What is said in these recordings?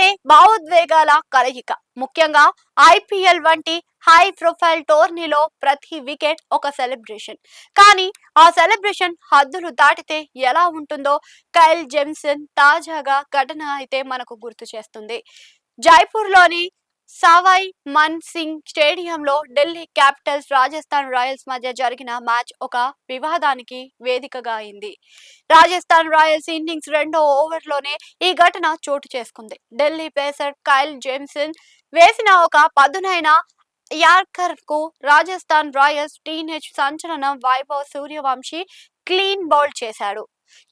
అంటేనే భావోద్వేగాల కలయిక. ముఖ్యంగా ఐపీఎల్ వంటి హై ప్రొఫైల్ టోర్నీలో ప్రతి వికెట్ ఒక సెలబ్రేషన్. కానీ ఆ సెలబ్రేషన్ హద్దులు దాటితే ఎలా ఉంటుందో కైల్ జేమ్సన్ తాజాగా ఘటన అయితే మనకు గుర్తు చేస్తుంది. జైపూర్లోని సవాయ్ మన్ సింగ్ స్టేడియంలో ఢిల్లీ క్యాపిటల్స్ రాజస్థాన్ రాయల్స్ మధ్య జరిగిన మ్యాచ్ ఒక వివాదానికి వేదికగా అయింది. రాజస్థాన్ రాయల్స్ ఇన్నింగ్స్ రెండో ఓవర్లోనే ఈ ఘటన చోటు చేసుకుంది. ఢిల్లీ పేసర్ కైల్ జేమ్సన్ వేసిన ఒక పదునైన యార్కర్ కు రాజస్థాన్ రాయల్స్ టీనేజ్ సంచలనం వైభవ్ సూర్యవంశీ క్లీన్ బౌల్డ్ చేశాడు.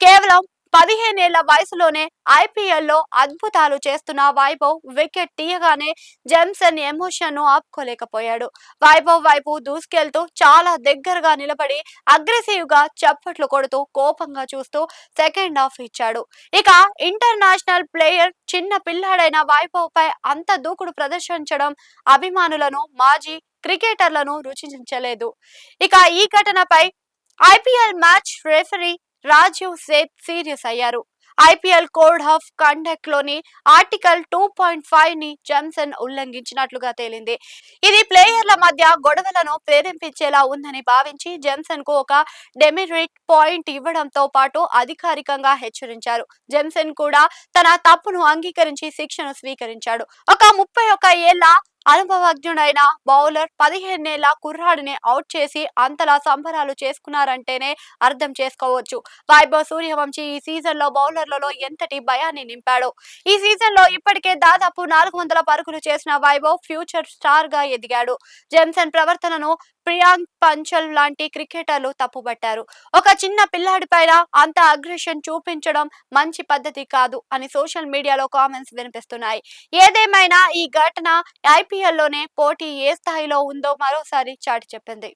కేవలం 15 ఏళ్ల వయసులోనే ఐపీఎల్లో అద్భుతాలు చేస్తున్న వైభవ్ వికెట్ తీయగానే జేమ్సన్ ఎమోషన్ ను ఆపుకోలేకపోయాడు. వైభవ్ వైపు దూసుకెళ్తూ చాలా దగ్గరగా నిలబడి అగ్రెసివ్ గా చప్పట్లు కొడుతూ కోపంగా చూస్తూ సెకండ్ హాఫ్ ఇచ్చాడు. ఇక ఇంటర్నేషనల్ ప్లేయర్ చిన్న పిల్లాడైన వైభవ్ పై అంత దూకుడు ప్రదర్శించడం అభిమానులను మాజీ క్రికెటర్లను రుచించలేదు. ఇక ఈ ఘటనపై IPL match referee Rajiv Seth serious అయ్యారు. ఐపీఎల్ కోడ్ ఆఫ్ కండక్ట్ లోని ఆర్టికల్ 2.5 ని జేమ్సన్ ఉల్లంఘించినట్లుగా తేలింది. ఇది ప్లేయర్ల మధ్య గొడవలను ప్రేరేపించేలా ఉందని భావించి జేమ్సన్ కు ఒక డెమెరిట్ పాయింట్ ఇవ్వడంతో పాటు అధికారికంగా హెచ్చరించారు. జేమ్సన్ కూడా తన తప్పును అంగీకరించి శిక్షను స్వీకరించాడు. ఒక 31 ఏళ్ల అనుభవజ్ఞుడైన బౌలర్ 15 ఏళ్ల కుర్రాడిని అవుట్ చేసి అంతలా సంబరాలు చేసుకున్నారంటేనే అర్థం చేసుకోవచ్చు వైభవ్ సూర్యవంశీ ఈ సీజన్ లో బౌలర్లలో ఎంతటి భయాన్ని నింపాడో. ఈ సీజన్ లో ఇప్పటికే దాదాపు 400 పరుగులు చేసిన వైభవ్ ఫ్యూచర్ స్టార్ గా ఎదిగాడు. జేమ్సన్ ప్రవర్తనను ప్రియాంక్ పంచల్ లాంటి క్రికెటర్లు తప్పుపట్టారు. ఒక చిన్న పిల్లాడి పైన అంత అగ్రెషన్ చూపించడం మంచి పద్ధతి కాదు అని సోషల్ మీడియాలో కామెంట్స్ వినిపిస్తున్నాయి. ఏదేమైనా ఈ ఘటన ఐపీఎల్ లోనే పోటీ ఏ స్థాయిలో ఉందో మరోసారి చాటి చెప్పింది.